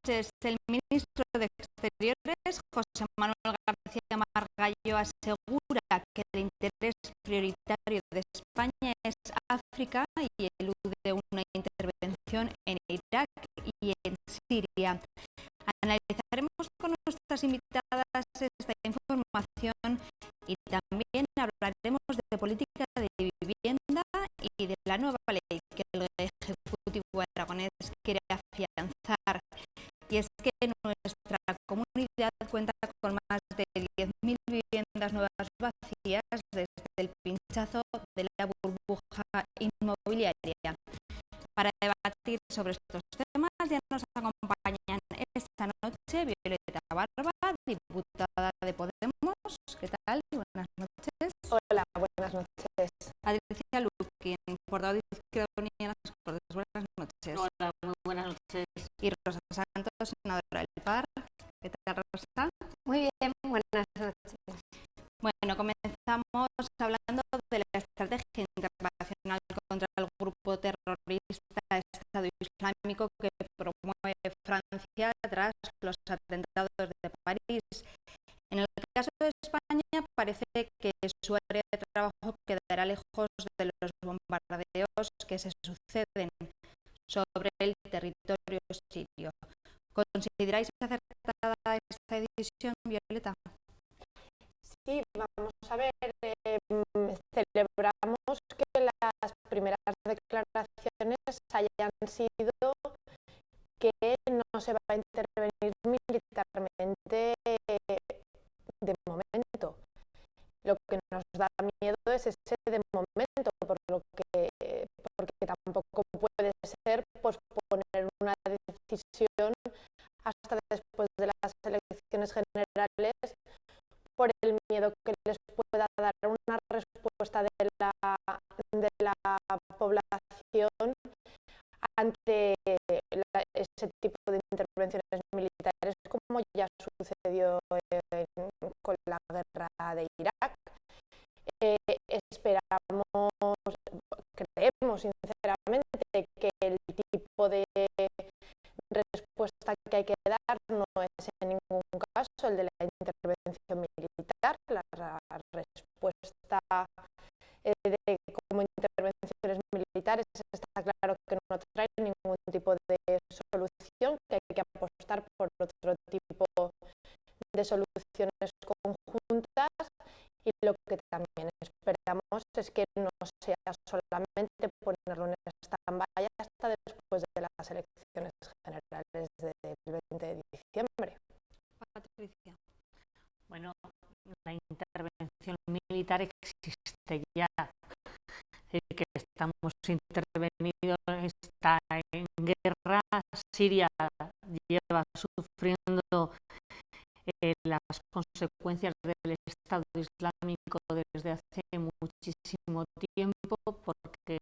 noches. El ministro de Exteriores, José Manuel García Margallo, asegura que el interés prioritario de España es África y elude una intervención en Irak y en Siria. Analizaremos con nuestras invitadas esta información y también hablaremos de política de vivienda y de la nueva ley que el Ejecutivo aragonés quiere afianzar. Y es que nuestra comunidad cuenta con más de 10.000 viviendas nuevas vacías desde el pinchazo de la burbuja inmobiliaria. Para debatir sobre estos temas ya nos acompañan esta noche Violeta Barba, diputada de Podemos. ¿Qué tal? Buenas noches. Hola, buenas noches. Patricia Lukin, portavoz de Izquierda Unida en las Cortes. Buenas noches. Hola, muy buenas noches. Y Rosa Santos, senadora del PAR. ¿Qué tal, Rosa? Muy bien, buenas noches. Bueno, comenzamos hablando de la estrategia internacional contra el grupo terrorista Estado Islámico que promueve Francia tras los atentados de París. En el caso de España, parece que su área de trabajo quedará lejos de los bombardeos que se suceden sobre el territorio sirio. ¿Consideráis acertada esta decisión, Violeta? Sí, vamos a ver, celebramos que las primeras declaraciones hayan sido que no se va a intervenir militarmente de momento. Lo que nos da miedo es ese de momento, porque tampoco puede ser posponer una decisión hasta después de las elecciones generales por el miedo que les pueda dar una respuesta de la población ante ese tipo de intervenciones militares, como ya sucedió con la guerra de Irak. Creemos sinceramente que el tipo de respuesta que hay que dar no es en ningún caso el de la intervención militar. La respuesta como intervenciones militares está claro que no trae ningún tipo de solución, que hay que apostar por otro tipo de soluciones conjuntas, y lo que también esperamos es que no sea solamente ponerlo en stand-by hasta después de las elecciones generales del 20 de diciembre. Patricia. Bueno, la intervención militar existe ya. Es decir, que estamos intervenidos, está en guerra. Siria lleva sufriendo las consecuencias del Estado Islámico desde hace muchísimo tiempo, porque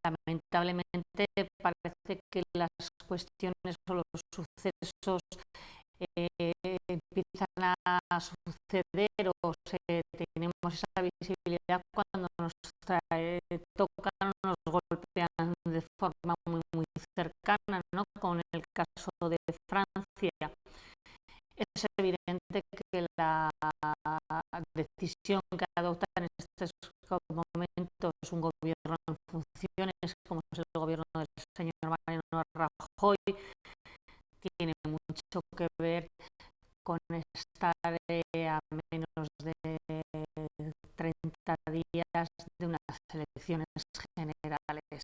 lamentablemente parece que las cuestiones o los sucesos empiezan a suceder o tenemos esa visibilidad cuando nos tocan, nos golpean de forma muy cercana, ¿no? Con el caso de Francia. Es evidente que la decisión que adopta en estos momentos un gobierno en funciones, como es el gobierno del señor Mariano Rajoy, tiene mucho que ver con estar a menos de 30 días de unas elecciones generales.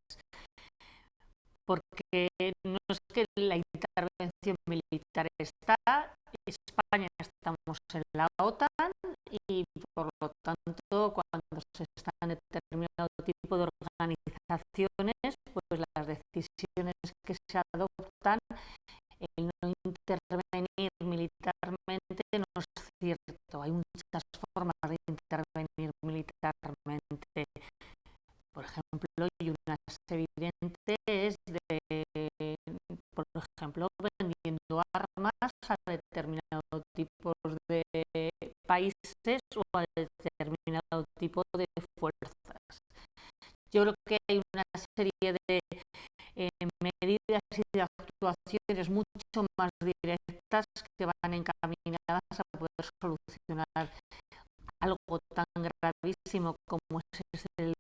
Porque no es que la intervención militar está, España estamos en la OTAN y por lo tanto cuando se están en determinado tipo de organizaciones, pues las decisiones que se adoptan, el no intervenir militarmente no es cierto. Hay muchas formas de intervenir militarmente. Por ejemplo, y una evidente es por ejemplo, vendiendo armas a determinados tipos de países o a determinado tipo de fuerzas. Yo creo que hay una serie de medidas y de actuaciones mucho más directas que van encaminadas a poder solucionar algo tan gravísimo como es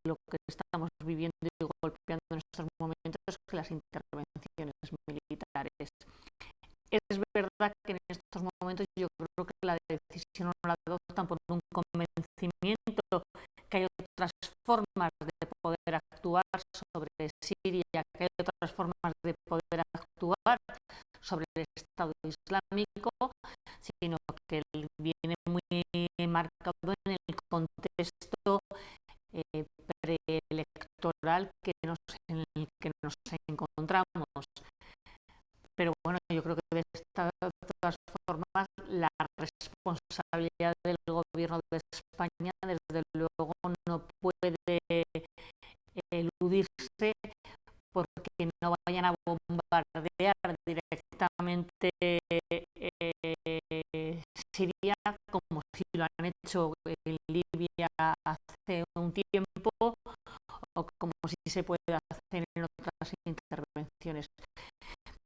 lo que estamos viviendo y golpeando en estos momentos, que las intervenciones militares. Es verdad que en estos momentos yo creo que la decisión no la adoptan por un convencimiento que hay otras formas de poder actuar sobre Siria, que hay otras formas de poder actuar sobre el Estado Islámico, sino que viene muy marcado en el contexto preelectoral en el que nos encontramos. Pero bueno, yo creo que de todas formas la responsabilidad del gobierno de España desde luego no puede eludirse, porque no vayan a bombardear directamente Siria como si lo han hecho en Libia hace un tiempo, o como si se puede hacer en otras intervenciones.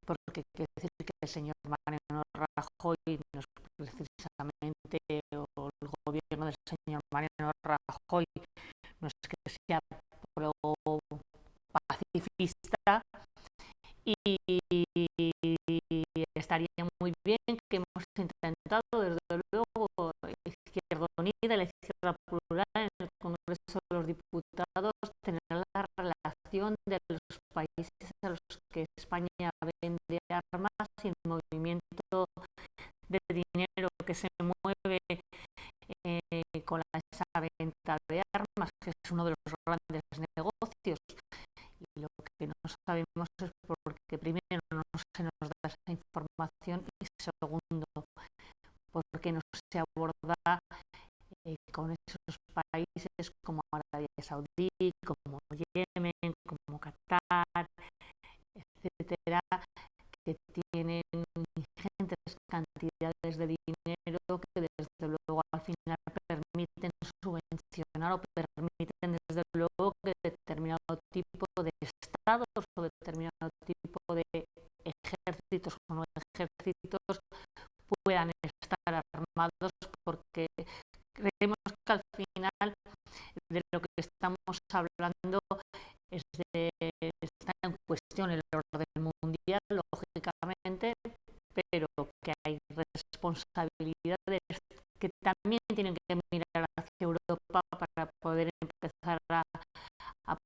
Porque quiere decir que el señor Mariano Rajoy no es precisamente, o el gobierno del señor Mariano Rajoy no es que sea pro pacifista, y estaría muy bien que hemos intentado, desde luego, Izquierda Unida, la Izquierda Plural, en el Congreso de los Diputados, tener la relación de los países a los que España vende armas y el movimiento de dinero que se mueve con esa venta de armas, que es uno de los grandes negocios. Y lo que no sabemos es porque primero no se nos da esa información, y segundo, porque no se aborda con esos países como Arabia Saudí, como Yemen, como Qatar, etcétera, que tienen ingentes cantidades de dinero que desde luego al final permiten subvencionar, o permiten desde luego que determinado tipo de estados o determinado tipo de ejércitos o no ejércitos puedan estar armados, porque creemos que al final de lo que estamos hablando está en cuestión el orden mundial, lógicamente, pero que hay responsabilidades que también tienen que mirar hacia Europa para poder empezar a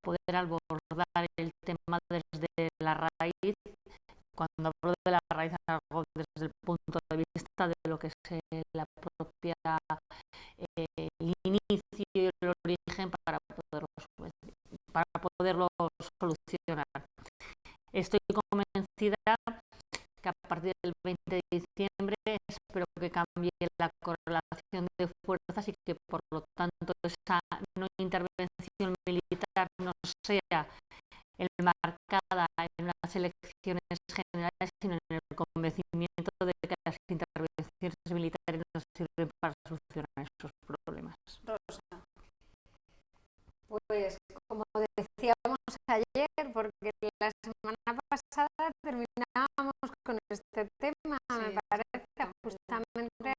poder abordar el tema desde la raíz. Cuando hablo de la raíz, algo desde el punto de vista de lo que es la propia inicio y el origen, para poderlo solucionar. Estoy convencida que a partir del 20 de diciembre espero que cambie la correlación de fuerzas y que por lo tanto esa no intervención militar no sea enmarcada en unas elecciones generales, sino en el convencimiento de que las intervenciones militares no sirven para solucionar esos problemas. Rosa. Pues como decíamos ayer, porque la semana pasada terminábamos con este tema, sí, me parece, justamente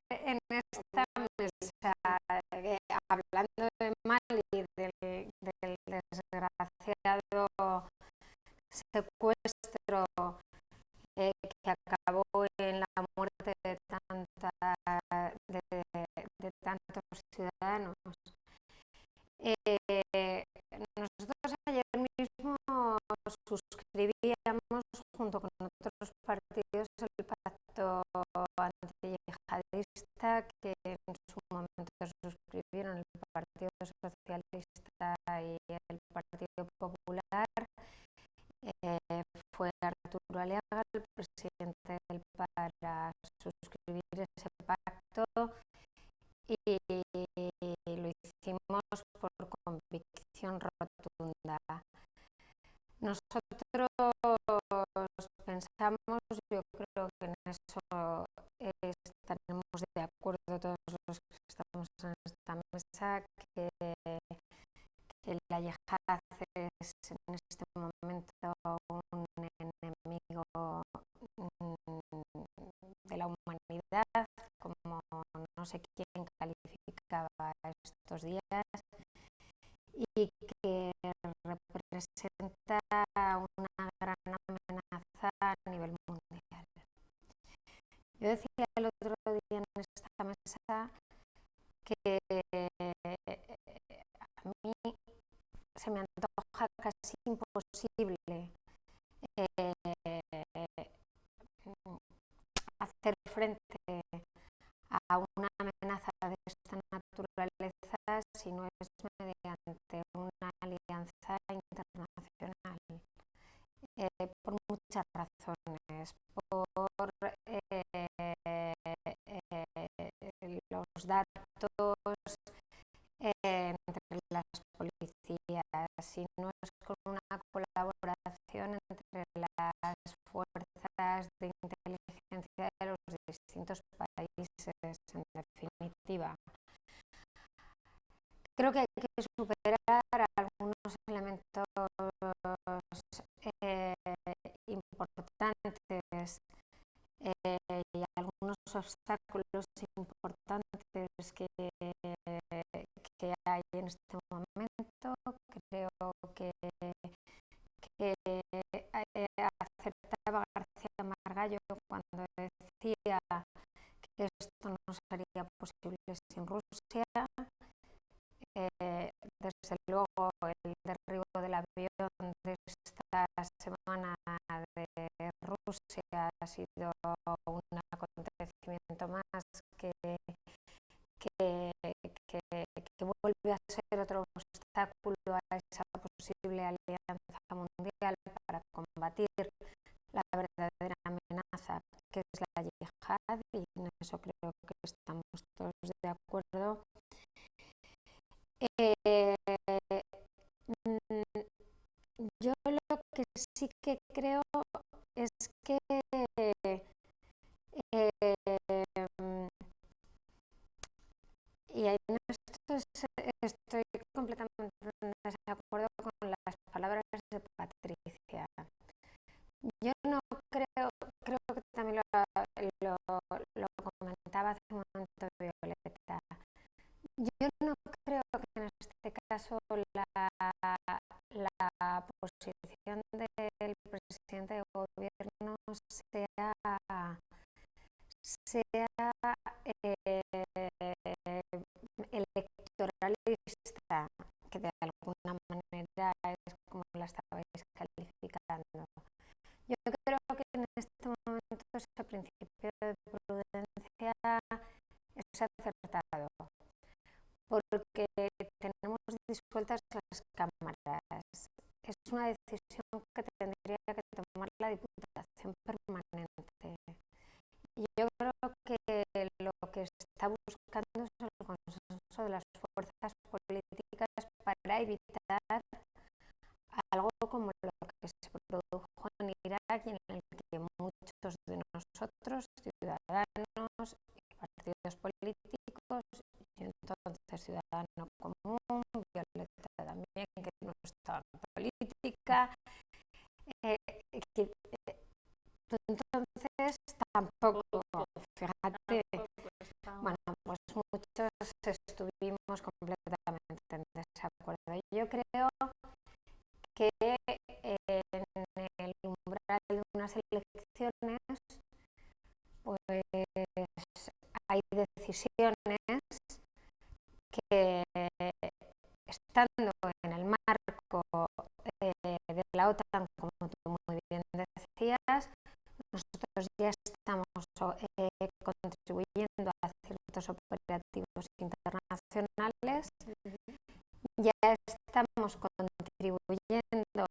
en esta mesa, hablando de Mali, del desgraciado secuestro que acabó en la muerte de tantos ciudadanos. Nosotros ayer mismo suscribíamos junto con otros partidos el pacto antiyihadista que en su momento suscribieron el Partido Socialista y el Partido Popular. Fue Arturo Aliaga el presidente del para suscribir ese pacto, y lo hicimos por convicción rotunda. Nosotros pensamos, yo creo que en eso estaremos de acuerdo todos los que estamos en esta mesa, que la yihad es en este momento un enemigo días y que representa una gran amenaza a nivel mundial. Yo decía el otro día en esta mesa que a mí se me antoja casi imposible hacer frente a una amenaza de esta naturaleza si no es mediante una alianza internacional, por muchas razones, por los datos entre las policías, si no es con una colaboración entre las fuerzas de inteligencia de los distintos países, en definitiva. Creo que hay que superar algunos elementos importantes y algunos obstáculos importantes que hay en este momento. Creo que acertaba García Margallo cuando decía que esto no sería posible sin Rusia. Desde luego el derribo del avión de esta semana de Rusia ha sido un acontecimiento más que vuelve a ser otro obstáculo a esa posible alianza mundial para combatir la verdadera amenaza que es la yihad, y en eso creo que estamos todos de acuerdo. Yo lo que sí que creo es que y en esto estoy completamente en desacuerdo con las palabras de Patricia. Yo no creo que también lo comentaba hace un momento Violeta. Yo no creo que en este caso la posición del presidente de gobierno sea electoralista, que de alguna manera es como la estabais calificando. Yo creo que en este momento ese principio de prudencia es acertado, porque tenemos disueltas las cámaras. Es una decisión que tendría que tomar la Diputación Permanente. Y yo creo que lo que está buscando es el consenso de las fuerzas políticas para evitar algo como lo que se produjo en Irak, y en el que muchos de nosotros, ciudadanos y partidos políticos, y entonces Ciudadano Común, Violeta también, que no estaba en política, entonces tampoco, fíjate, bueno, pues muchos estuvimos completamente en desacuerdo. Yo creo que en el umbral de unas elecciones pues hay decisiones que, estando en el marco de la OTAN, como tú muy bien decías, nosotros ya estamos contribuyendo a ciertos operativos internacionales, ya estamos contribuyendo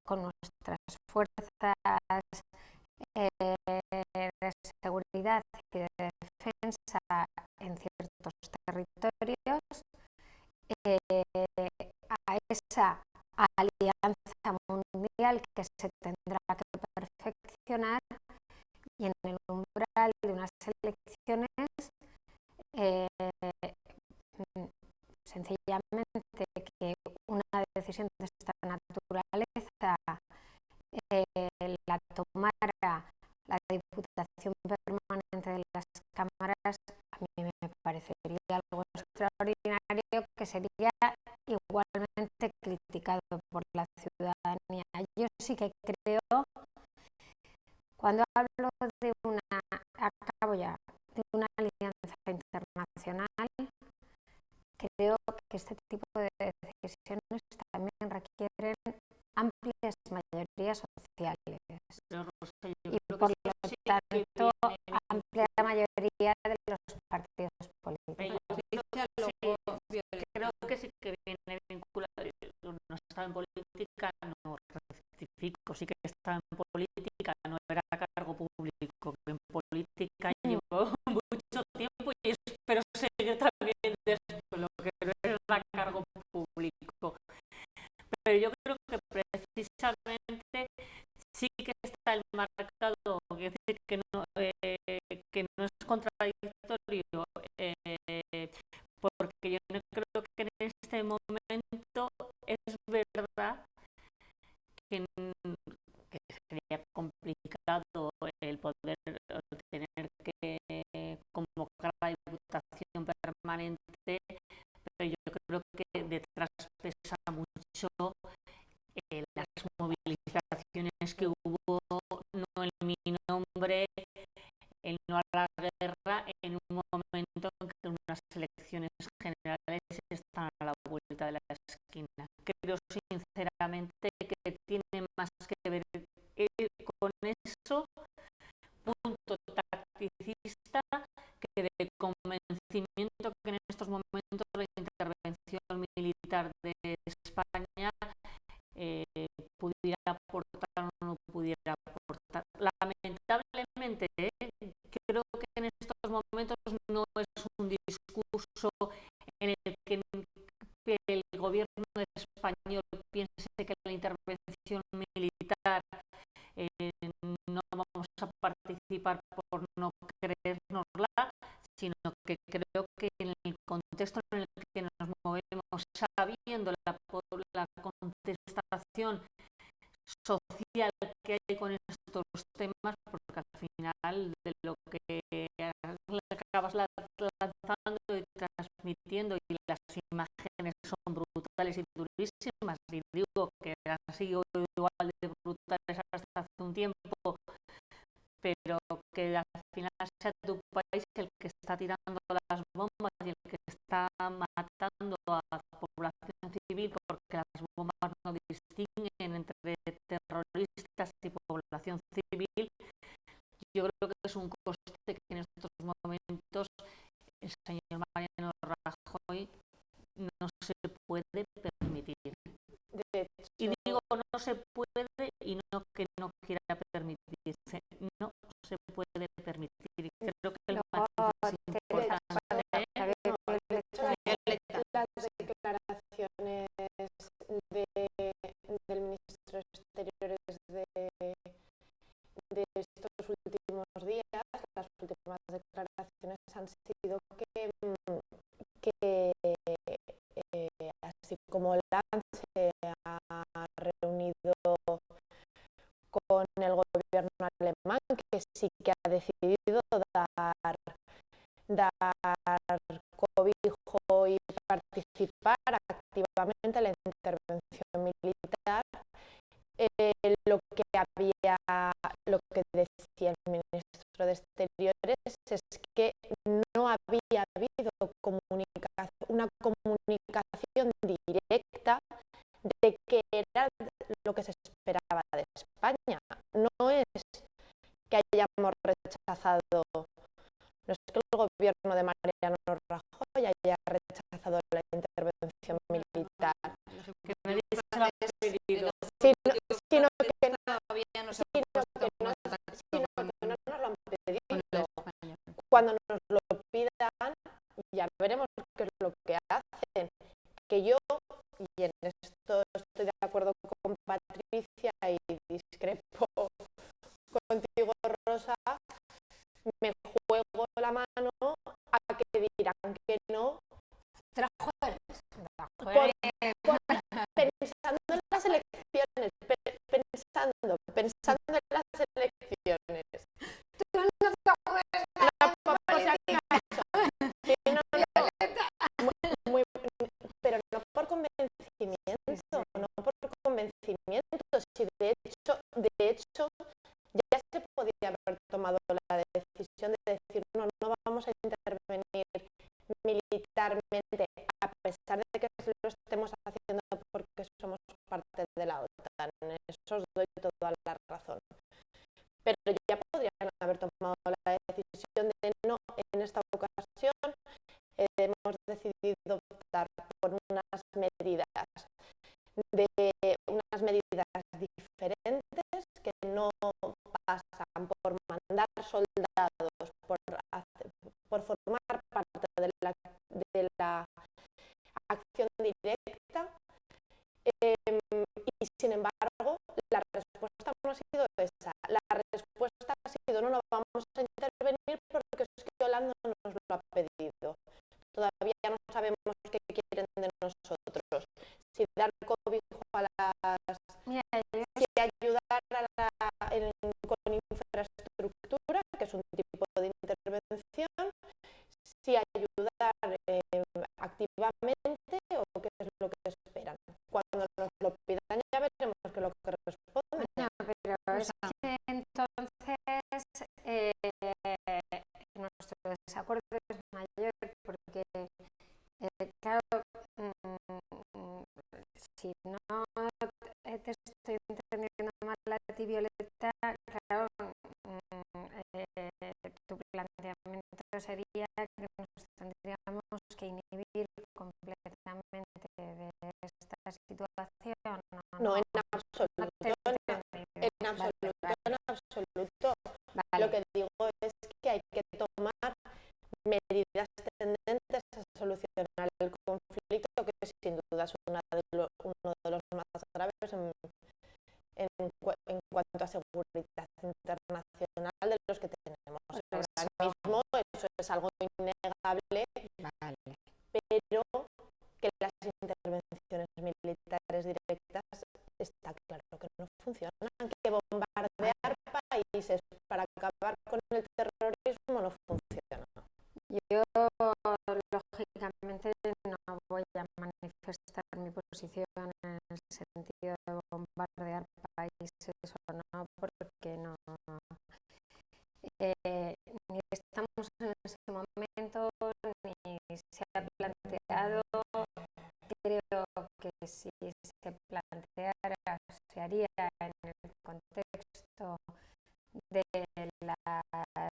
con nuestras fuerzas de seguridad y de defensa en ciertos territorios a esa alianza mundial que se tendrá que perfeccionar, y en el umbral de unas elecciones sencillamente que una decisión de esta naturaleza la tomara la Diputación Permanente de las Cámaras, a mí me parecería algo extraordinario que sería igualmente criticado por la ciudadanía. Yo sí que creo, cuando hablo de acabo ya, de una alianza internacional, creo que este tipo de decisiones también requieren amplias mayorías sociales y por lo tanto amplia mayoría de los partidos políticos. Creo que sí que viene vinculado. No estaba en política, no rectifico, sí que estaba en política, no era cargo público. En política llevo mucho tiempo y espero seguir también después, lo que no era cargo público. Pero yo creo que precisamente sí que está el marcado, es decir, que no es contradictorio, porque yo no creo que en este momento es verdad que sería complicado el poder tener que convocar la Diputación Permanente, pero yo creo que detrás pesa mucho las movilizaciones que hubo, no en mi nombre, el no a la guerra, en un momento en que unas elecciones generales están a la vuelta de la esquina. Creo sinceramente que tiene más que ver con eso, punto tacticista, que de convencimiento que en estos momentos la intervención militar de España pudiera aportar o no pudiera aportar. Lamentablemente, creo que en estos momentos no es un discurso en el que el gobierno español piense que la intervención militar no vamos a participar por no creérnosla, sino que creo que en el contexto en el que nos movemos, sabiendo la contestación social que hay con estos temas, porque al final de lo que acabas lanzando y transmitiendo, y las imágenes son brutales y durísimas, y digo que han sido igual de brutales hasta hace un tiempo, pero que al final sea tu país el que está tirando las bombas y el que está matando a la población civil, porque las bombas no distinguen entre terroristas y población civil. Yo creo que es un coste que en estos momentos el señor Mariano Rajoy no se puede permitir. Y digo no se puede y no que no quiera permitirse, no se puede permitir. Creo que el matiz es importante. Las declaraciones del ministro de Exteriores de estos últimos días, las últimas declaraciones han sido que así como Lance ha reunido con el gobierno alemán, que sí que ha decidido dar cobijo y participar activamente en la intervención militar, lo que decía el ministro de Exteriores es que no había habido una comunicación directa de qué era lo que se esperaba de España. No es que hayamos rechazado, no es que el gobierno de Mariano Rajoy haya rechazado la intervención militar, sino que no nos lo han pedido. Cuando nos lo pidan, ya veremos qué es lo que hacen. Que yo, y en esto estoy de acuerdo con Patricia y discrepo contigo, Rosa, me juego la mano a que dirán que no, pensando en las elecciones, pensando en las elecciones. Tú no te juegues no, por si acaso. Sí, muy, estemos haciendo porque somos parte de la OTAN, en eso os doy toda la razón. Pero ya podrían haber tomado la decisión de no, en esta ocasión hemos decidido optar por unas medidas diferentes que no pasan por mandar soldados, por formar parte de la acción directa, y sin embargo la respuesta no ha sido esa. La respuesta ha sido no vamos a intervenir porque es que Holanda nos lo ha pedido. Todavía no sabemos qué quieren de nosotros. Si dar cobijo a las... Si ayudar con infraestructura, que es un tipo de intervención, si ayudar activamente o qué es lo que esperan. Cuando nos lo pidan ya veremos qué es lo que responden. No, pero es que entonces nuestro desacuerdo es mayor porque, claro, si no te estoy entendiendo mal a ti, Violeta, claro, tu planteamiento sería que nos tendríamos que inhibir completamente de esta situación. No, en absoluto, en absoluto. Vale. Lo que digo es que hay que tomar medidas tendentes a solucionar el conflicto, que sin duda es uno de los más graves en cuanto a seguridad internacional de los que tenemos ahora mismo. Eso es algo innegable, Vale. pero que las intervenciones militares directas está claro que no funcionan, que bombardear países para acabar con el terrorismo no funciona. Yo, lógicamente, no voy a manifestar mi posición en el sentido de bombardear países o no, porque no ni estamos en ese momento, ni se ha planteado. Creo que si se planteara, se haría en el contexto de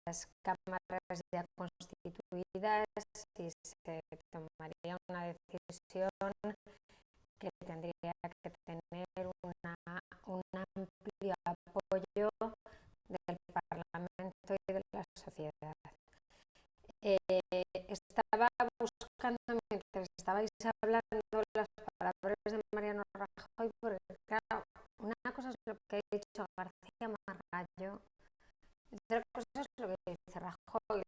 las cámaras ya constituidas, y se tomaría una decisión que tendría que tener un amplio apoyo del Parlamento y de la sociedad. Estaba buscando, mientras estabais hablando, las palabras de Mariano Rajoy, porque claro, una cosa es lo que ha dicho García Margallo, otra cosa es lo que dice Rajoy.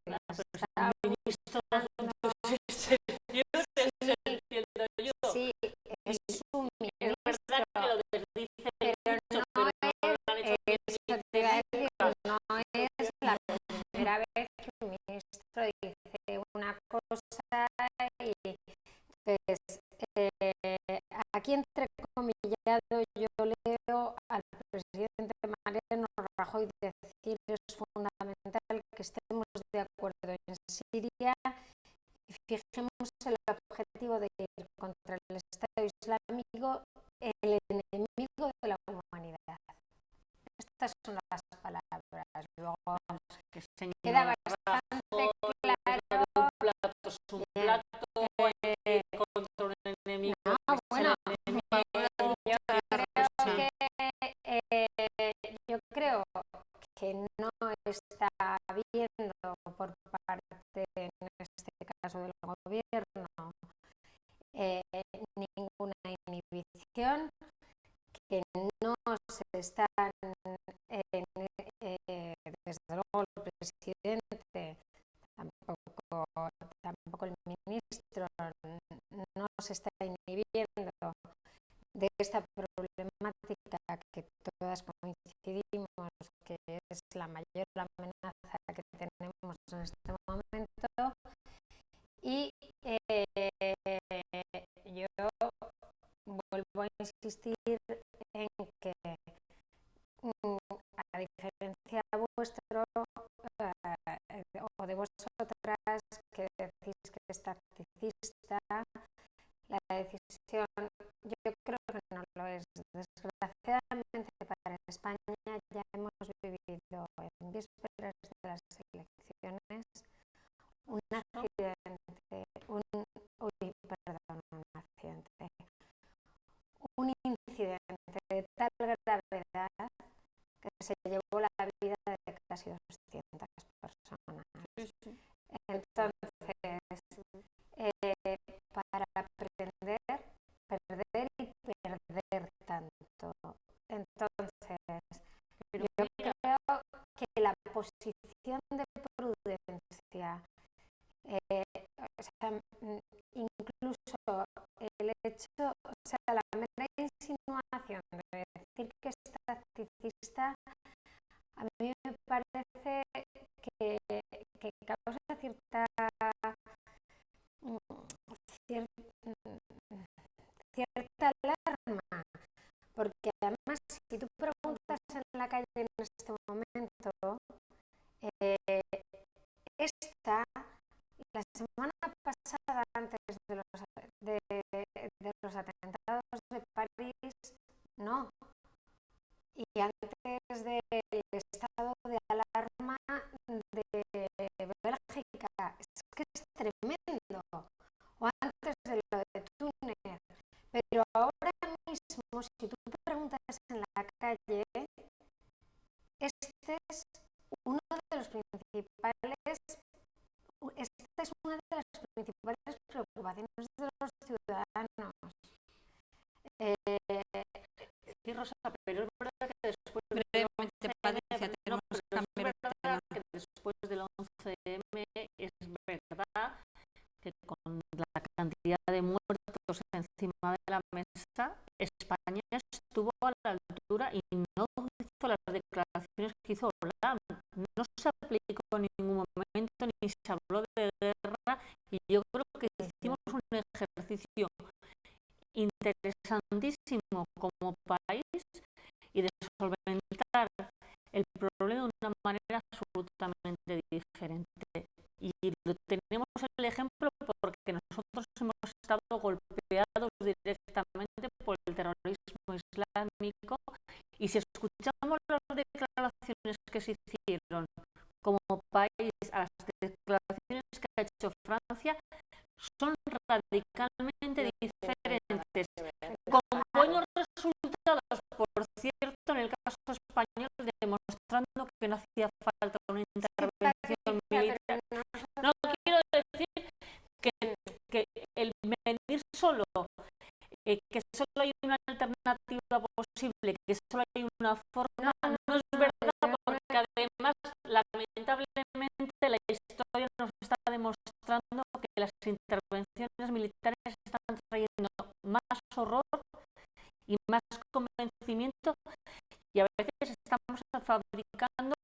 Sí, es un ministro. Es verdad que lo desdice mucho, pero no es la primera vez que un ministro dice una cosa y pues aquí entrecomillado yo leo al presidente Mariano Rajoy decir es fundamental que estemos de acuerdo en Siria y fijemos el objetivo de ir contra el Estado Islámico, el enemigo de la humanidad. Estas son las palabras. Luego queda bastante claro. Un plato es un plato, contra un enemigo. No, bueno, yo creo que no está habiendo por parte, en este caso del gobierno, ninguna inhibición, que no se están, desde luego el presidente, tampoco el ministro, no se está inhibiendo de esta problemática que todas coincidimos que es la mayor amenaza que tenemos en este momento, y yo vuelvo a insistir en que a diferencia vuestro o de vosotras que decís que es tacticista, la decisión un incidente de tal gravedad que se llevó la vida de casi 200 personas. Entonces, para aprender, perder y perder tanto. Entonces, yo creo que la posición de prudencia, o sea, incluso el hecho, o sea, la mera insinuación de decir que es tacticista, a mí me parece que causa cierta alarma, porque además si tú preguntas en la calle en este momento, la semana pasada, antes de los atentados de París, no, y antes del estado de alarma de Bélgica, es que es tremendo, o antes de lo de Túnez, pero ahora mismo, si tú preguntas en la calle, esta es una de las principales preocupaciones de los ciudadanos. Sí, Rosa, pero es verdad que después brevemente, Patricia, tenemos que cambiar de tema. que después del 11M es verdad que con la cantidad de muertos encima de la mesa, España estuvo a la altura y no hizo las declaraciones que hizo Hollande. No se aplicó en ningún momento ni se habló de guerra, y yo creo que hicimos un ejercicio interesantísimo como país y de solventar el problema de una manera absolutamente diferente. Y tenemos el ejemplo porque nosotros hemos estado golpeados directamente por el terrorismo islámico, y si escuchamos las declaraciones que se hicieron como país a las declaraciones que ha hecho Francia, son radicalmente diferentes, con buenos resultados, por cierto, en el caso español, demostrando que no hacía falta una intervención militar. No quiero decir que el venir solo, que solo hay una alternativa posible, que solo hay una forma, no es verdad, porque además, lamentablemente, la historia nos está demostrando que las intervenciones militares están trayendo más horror y más convencimiento, y a veces estamos fabricando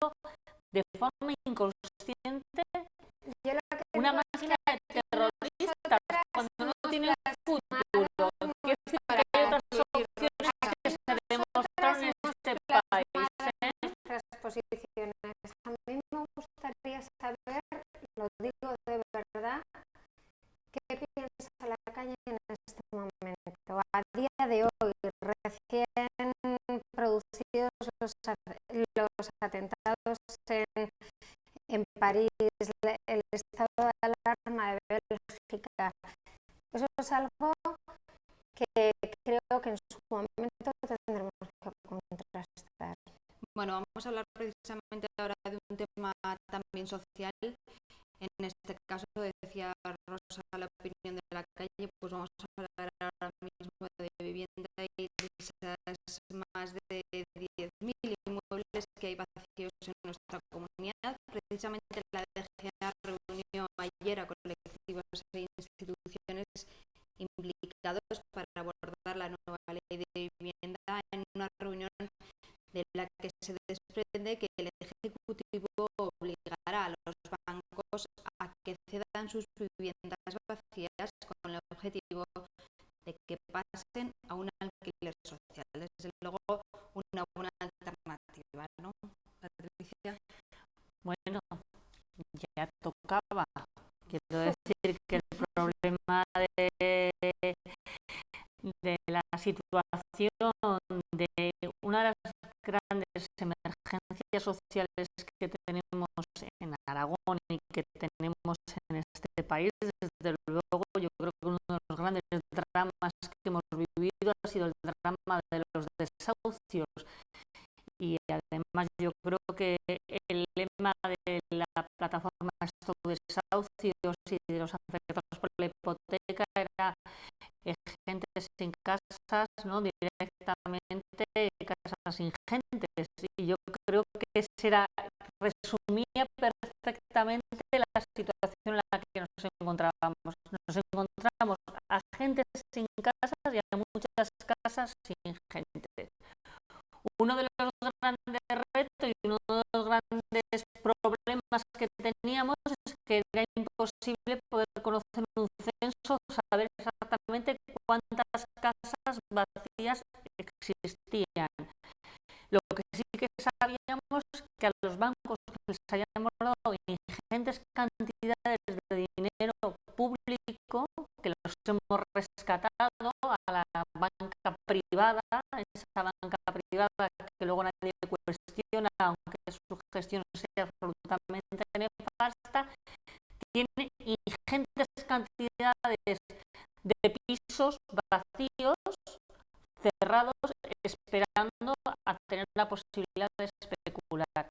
de forma inconsciente una máquina de terroristas cuando no tiene un futuro. Quiero decir que hay otras opciones que se demostraron en este país. Nuestras posiciones. A mí me gustaría saber, lo digo de verdad, qué piensa la calle en este momento. A día de hoy, recién producidos los atentados en París, el estado de alarma de Bélgica, eso es algo que creo que en su momento tendremos que contrastar. Bueno, vamos a hablar precisamente ahora de un tema también social. En este caso, decía Rosa, la opinión de la calle, pues vamos a hablar ahora mismo de vivienda y de esas más de 10.000 inmuebles que hay vacíos en nuestra comunidad. Precisamente la DGA reunió ayer a colectivos e instituciones implicados para abordar la nueva ley de vivienda, en una reunión de la que se desprende que el Ejecutivo obligará a los bancos a que cedan sus viviendas vacías con el objetivo de que pasen a un alquiler social. Desde luego, una buena alternativa, ¿no, Patricia? Bueno, ya tocaba. Quiero decir que el problema de la situación, de una de las grandes emergencias sociales que tenemos en Aragón y que tenemos en este país, desde luego, yo creo que uno de los grandes dramas que hemos vivido vivido ha sido el drama de los desahucios, y además yo creo que el lema de la plataforma Stop Desahucios y de los afectados por la hipoteca era gente sin casas, ¿no? Directamente casas ingentes, y yo creo que resumía perfectamente la situación en la que nos encontrábamos. Nos encontramos a gente sin casas y a muchas casas sin gente. Uno de los grandes retos y uno de los grandes problemas que teníamos es que era imposible poder conocer un censo, saber exactamente cuántas casas vacías existían. Lo que sí que sabíamos es que a los bancos les habíamos dado ingentes cantidades de dinero público, que los hemos rescatado a la banca privada, esa banca privada que luego nadie cuestiona, aunque su gestión sea absolutamente nefasta, tiene ingentes cantidades de pisos vacíos, cerrados, esperando a tener la posibilidad de especular.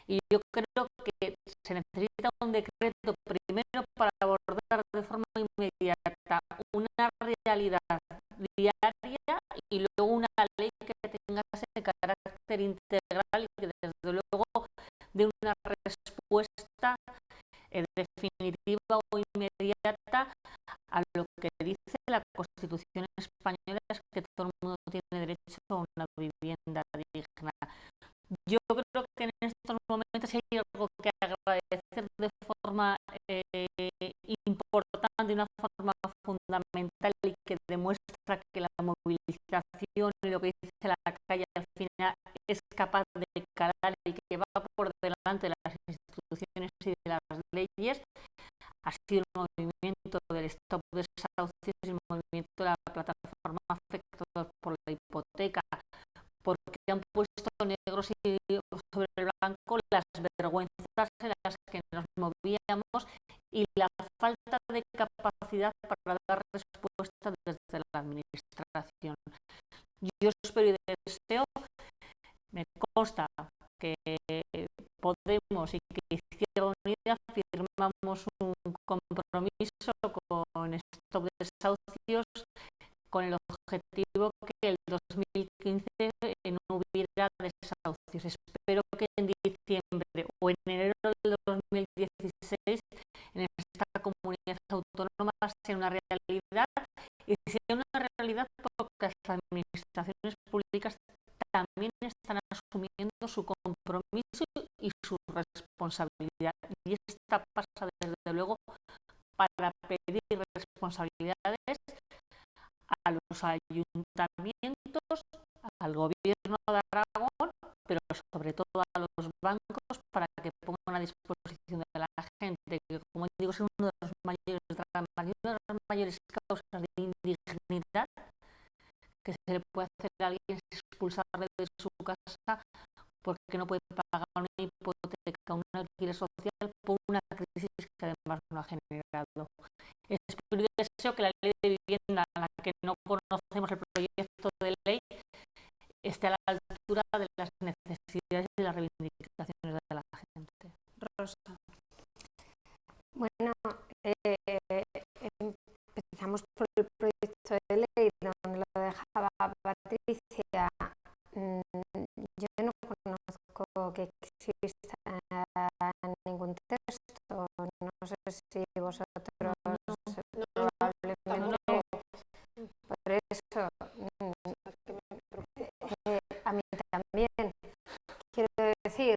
Y yo creo que se necesita un decreto primero para abordar de forma inmediata una realidad diaria y luego una ley que tenga ese carácter integral y que desde luego dé una respuesta definitiva o inmediata a lo que dice la Constitución española, es que todo el mundo tiene derecho a una vivienda digna. Yo creo que en estos momentos hay algo que agradecer de forma importante, de una forma fundamental, y que demuestra que la movilización y lo que dice la calle al final es capaz de calar y que va por delante de las instituciones y de las leyes. Ha sido el movimiento del Stop Desahucios y el movimiento de la plataforma Afectados por la hipoteca, porque han puesto negro sobre el blanco las vergüenzas en las que nos movíamos y la falta de capacidad para dar respuesta desde la administración. Yo espero y deseo, me consta que Podemos y que Izquierda Unida firmamos un compromiso con Stop Desahucios con el objetivo que el 2015 no hubiera desahucios. Espero que en diciembre o en enero del 2016 en esta comunidad autónoma sea una realidad, y sea una realidad porque las administraciones públicas también están asumiendo su compromiso y su responsabilidad, y esta pasa desde luego para pedir responsabilidades a los ayuntamientos, al gobierno de Aragón, pero sobre todo a los bancos, para que pongan a disposición de la gente, que como digo es uno de los mayores dramas y una de las mayores causas de indignidad que se le puede hacer a alguien, es expulsarle de su casa porque no puede pagar una hipoteca, un alquiler social por una crisis que además no ha generado. Espero y deseo que la ley de vivienda, a la que no conocemos el proyecto de ley, esté a la altura de las necesidades y las reivindicaciones de la gente. Rosa. Bueno, empezamos por el proyecto de ley donde lo dejaba Patricia. Yo no conozco que exista ningún texto, no sé si vosotros probablemente por eso a mí también. Quiero decir,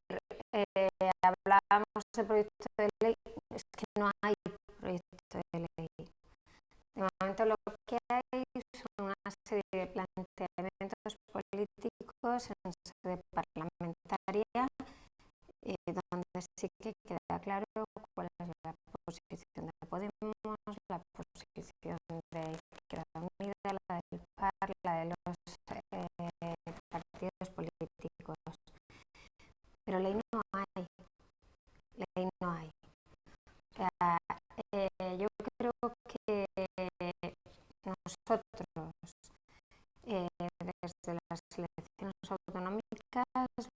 hablábamos de proyecto de ley, es que no hay proyecto de ley. De momento lo que hay son una serie de planteamientos políticos en sede parlamentaria, donde sí que queda claro cuál es la posición de Podemos, la posición de Izquierda Unida, la del PAR, la de los partidos políticos. Pero ley no hay. Ley no hay. Yo creo que nosotros desde las elecciones autonómicas,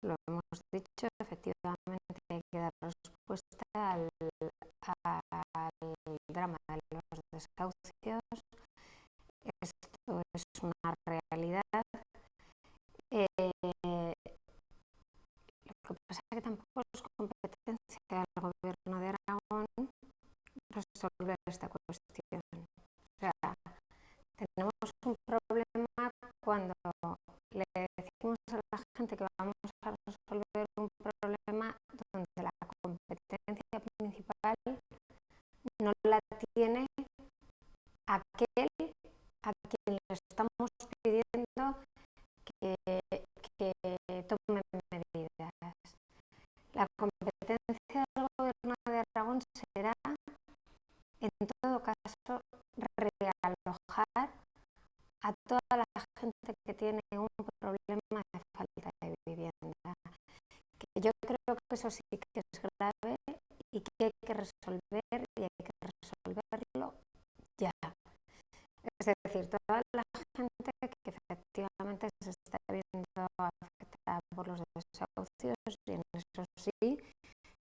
lo hemos dicho, efectivamente hay que dar respuesta al drama de los desahucios. Esto es una realidad. Lo que pasa es que tampoco es competencia del Gobierno de Aragón resolver esta cuestión. O sea, tenemos un problema cuando le decimos a la gente que vamos a resolver un problema donde la competencia principal no la tiene aquel a quien le estamos pidiendo que tome medidas. La competencia del Gobierno de Aragón será, en todo caso, realojar a toda la gente que tiene un problema de falta de vivienda. Que yo creo que eso sí que es grave y que hay que resolver y hay que resolverlo ya. Es decir, toda la gente que efectivamente se está viendo afectada por los desahucios, y en eso sí,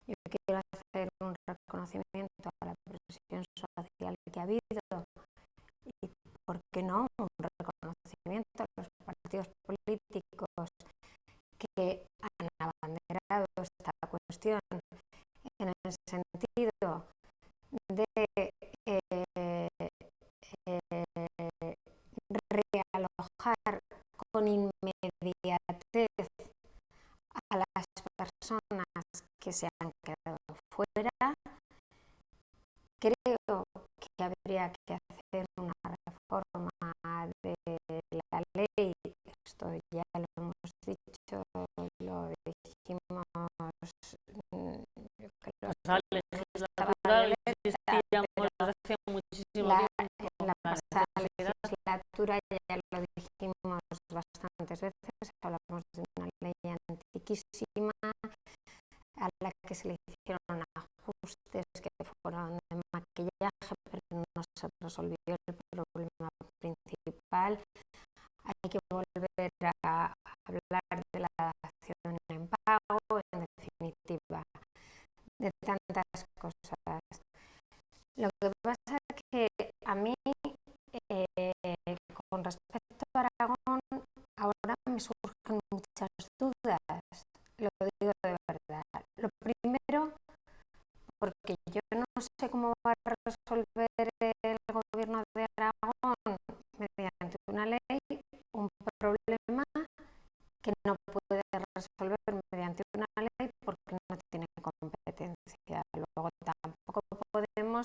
yo quiero hacer un reconocimiento a la presión social que ha habido y, ¿por qué no?, un reconocimiento a los partidos políticos que han abanderado esta cuestión en el sentido de realojar con inmediatez a las personas que se han quedado fuera. Creo que habría que hacer una reforma de la ley, esto ya lo hemos dicho, lo dijimos, yo creo la legislatura existíamos desde hace muchísimo tiempo. En la pasada legislatura ya lo dijimos bastantes veces, hablamos de una ley antiquísima a la que se le hicieron ajustes que fueron de maquillaje, pero no se resolvió el problema principal. Hay que volver a hablar de la dación en pago, en definitiva, de tantas cosas. Lo que pasa es que a mí, con respecto a Aragón, ahora me surgen muchas dudas, lo digo de verdad. Lo primero, porque yo no sé cómo va a resolver el Gobierno de Aragón mediante una ley un problema que no puede resolver mediante una ley porque no tiene competencia. Luego tampoco podemos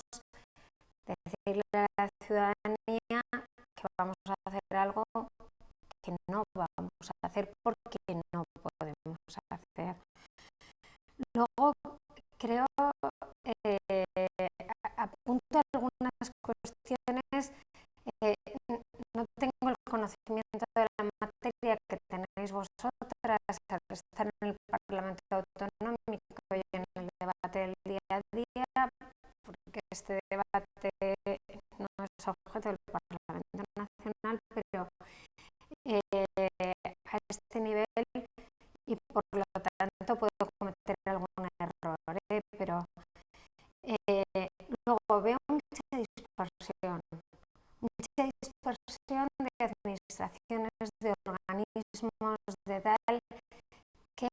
decirle a la ciudadanía que vamos a hacer algo que no vamos a hacer porque no podemos hacer. Luego creo, apunto algunas cuestiones, no tengo el conocimiento de la materia que tenéis vosotras al estar en el Parlamento Autonómico y en el debate del día a día, porque este debate no es objeto del Parlamento Nacional, pero a este nivel, y por lo tanto puedo cometer algún error, pero luego veo mucha dispersión de administraciones, de organismos, de tal, que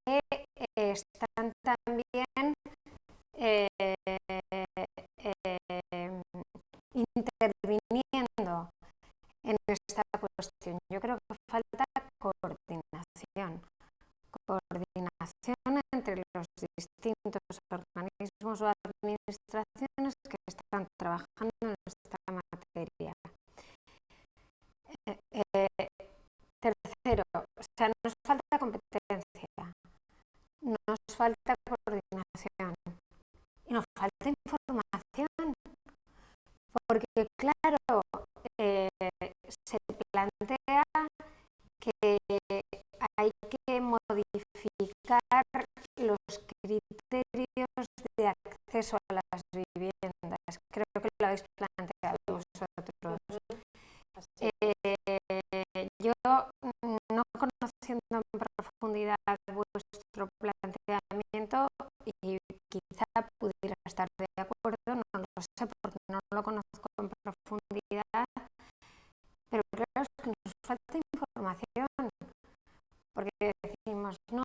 están también interviniendo en esta cuestión. Yo creo que falta coordinación entre los distintos organismos o administraciones que están trabajando en esta materia. Tercero, o sea, nos falta competencia, nos falta coordinación y nos falta información, porque claro, se plantea que hay que modificar los criterios de acceso a las viviendas. Creo que lo habéis planteado vosotros. Yo no vuestro planteamiento y quizá pudiera estar de acuerdo, no lo sé porque no lo conozco en profundidad, pero claro, es que nos falta información, porque decimos, no,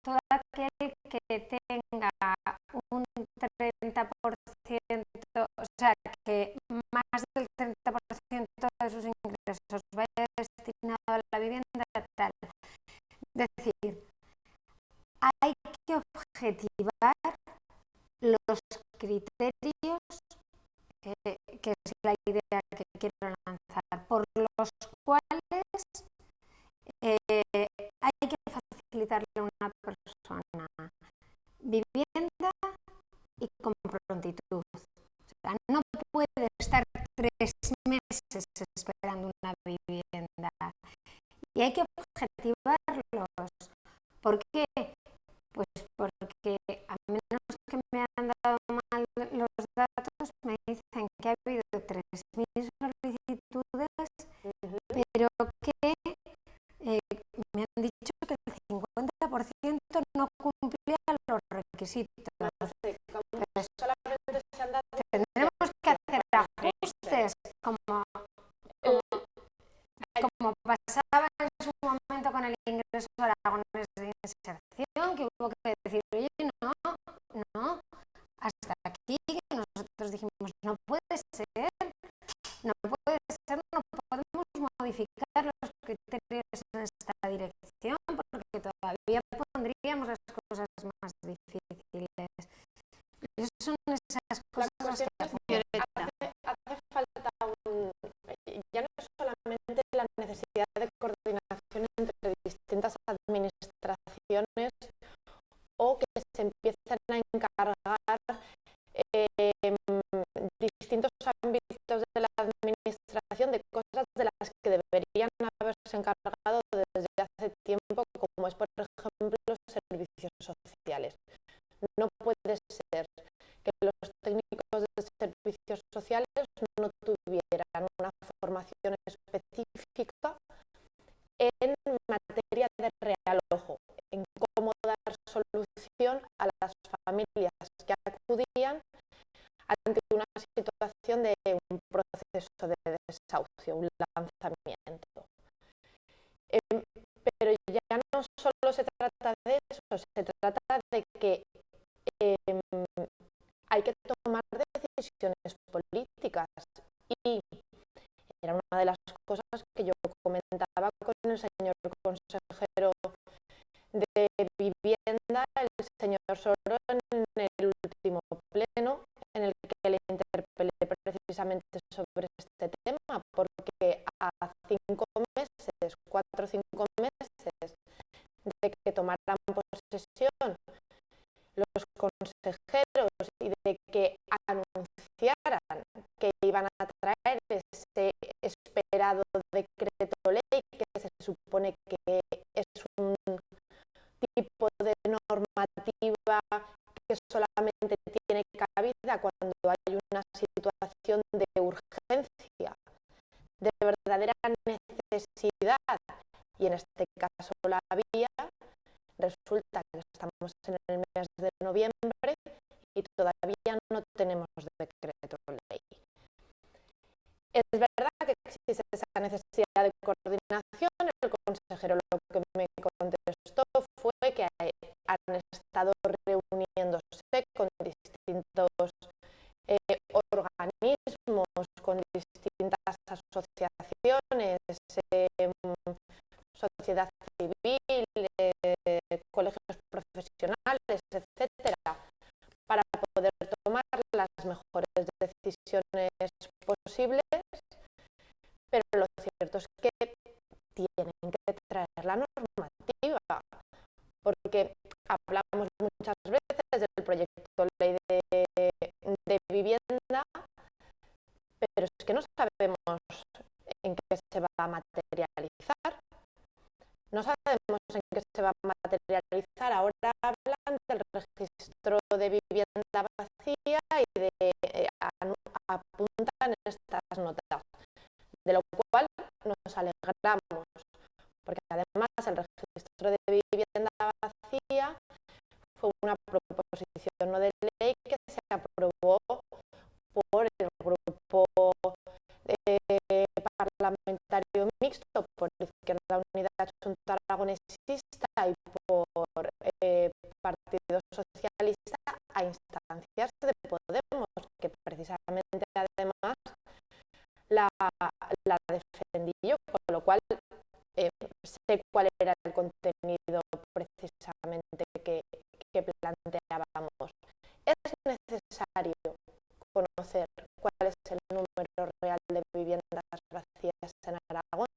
todo aquel que tenga un 30%, o sea, que más del 30% de sus ingresos vaya destinado a la vivienda tal. Es decir, hay que objetivar los criterios, que es la idea que quiero lanzar, por los cuales hay que facilitarle a una persona vivienda y con prontitud. O sea, no puede estar 3 meses esperando una vivienda. Y hay que objetivarlos. ¿Por qué? Pues porque a menos que me han dado mal los datos, me dicen que ha habido 3.000 solicitudes, pero que me han dicho que el 50% no cumplía los requisitos. Pues, tendremos que hacer ajustes como pasaba en su momento con el ingreso aragonés de inserción, que hubo que decir, oye, no, hasta aquí, que nosotros dijimos, no puede ser, no podemos modificar los criterios en esta dirección, porque todavía pondríamos las cosas más difíciles. Y eso son esas cosas que hace falta ya no es solamente la necesidad de coordinación entre distintas administraciones o que se empiecen a encargar distintos ámbitos de la administración de cosas de las que deberían haberse encargado desde hace tiempo, como es por ejemplo los servicios sociales. No puede ser que los técnicos de servicios sociales no tuvieran una formación específica en materia de realojo, en cómo dar solución a las familias que acudían ante una situación de un proceso de desahucio, un lanzamiento. Pero ya no solo se trata de eso, se trata de que hay que tomar decisiones políticas y era una de las cosas que yo comentaba con el señor consejero de Vivienda, el señor Soro, en el último pleno en el que le interpelé precisamente sobre este tema, porque a 4 o 5 meses de que tomaran posesión los consejeros y de que anunciaran que iban a traer ese esperado decreto ley, que se supone que es un tipo de normativa que solamente tiene cabida cuando hay una situación de urgencia, de verdadera necesidad, y en este caso la había. Resulta que estamos en el mes de noviembre y todavía no tenemos decreto ley. Es verdad que existe esa necesidad de coordinación. El consejero lo que me contestó fue que han estado reuniéndose con distintos organismos, con distintas asociaciones, sociedad civil, colegios profesionales, etcétera, para poder tomar las mejores decisiones posibles, pero lo cierto es que tienen que traer la normativa, porque hablamos muchas veces del proyecto ley de vivienda, pero es que no sabemos en qué se va a materializar. No sabemos en qué se va a materializar. Ahora hablan del registro de vivienda vacía y apuntan estas notas, de lo cual nos alegramos, porque además el registro de vivienda vacía proposición no de ley que se aprobó por el grupo parlamentario mixto por Izquierda Unida Junta Aragonesista y por Partido Socialista a instancias de Podemos, que precisamente además la defendí yo, con lo cual sé cuál era el contenido precisamente que planteábamos. Es necesario conocer cuál es el número real de viviendas vacías en Aragón.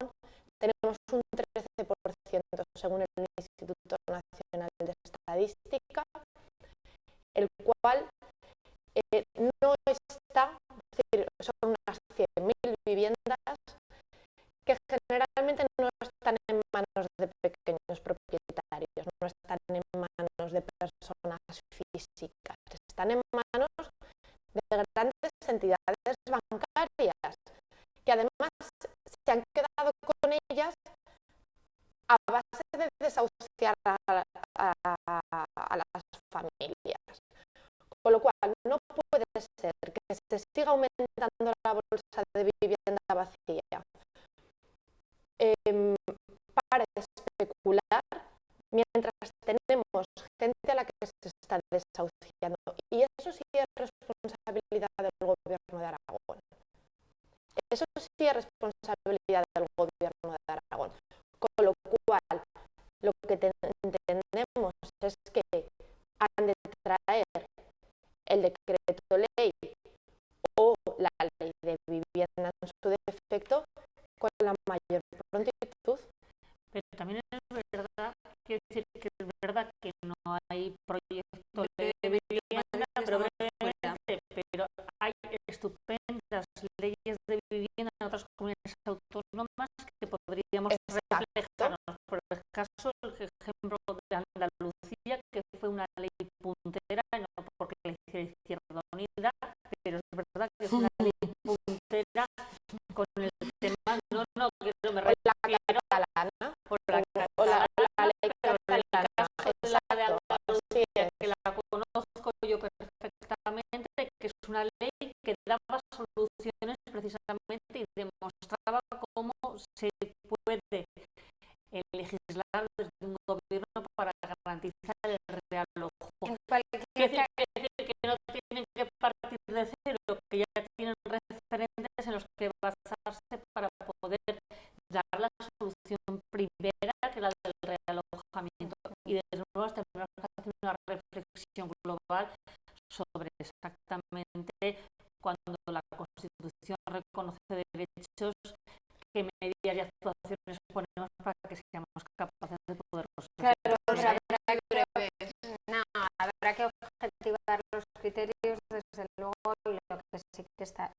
Tenemos un 13% según el Instituto Nacional de Estadística, el cual no está, es decir, son unas 100.000 viviendas que generalmente no están en manos de pequeños propietarios, no están en manos de personas físicas, están en manos de grandes entidades bancarias, que además se han quedado con ellas a base de desahuciar a las familias. Con lo cual, no puede ser que se siga aumentando la bolsa de vivienda vacía para especular mientras tenemos gente a la que se está desahuciando. Y eso sí es responsabilidad del Gobierno de Aragón. Eso sí es responsabilidad del Gobierno de Aragón. Con lo cual, lo que entendemos es que han de traer el decreto ley o la ley de vivienda en su defecto con la mayor prontitud. Pero también es verdad, quiero decir que es verdad que no hay proyecto de vivienda, pero hay estupendas leyes de vivienda en otras comunidades autónomas que podríamos reflejarnos. Por el caso, el ejemplo de Andalucía, que fue una ley puntera, no porque la hiciera Izquierda Unida, pero es verdad que es una ley puntera con el tema, que no me refiero catalana, por la ley catalana, de la de Andalucía, que la conozco yo perfectamente, que es una ley que daba soluciones precisamente y demostraba cómo se puede legislar desde un gobierno para garantizar el realojo. Que no tienen que partir de cero, que ya tienen referentes en los que basarse para poder dar la solución primera, que la del realojamiento. Y desde luego tenemos que hacer una reflexión global sobre exactamente cuando la Constitución reconoce derechos, qué medidas y actuaciones ponemos para que seamos capaces de poderlos hacer. Habrá que objetivar los criterios, desde luego. Lo que sí que está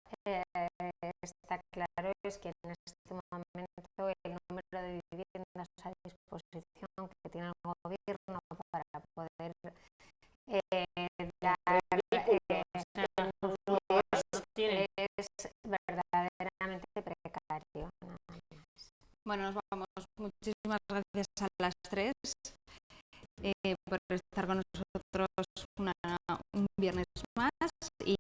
claro es que en este momento el número de viviendas a disposición que tiene el gobierno para poder dar es verdaderamente precario. Bueno, nos vamos. Muchísimas gracias a las tres por estar con nosotros un viernes más y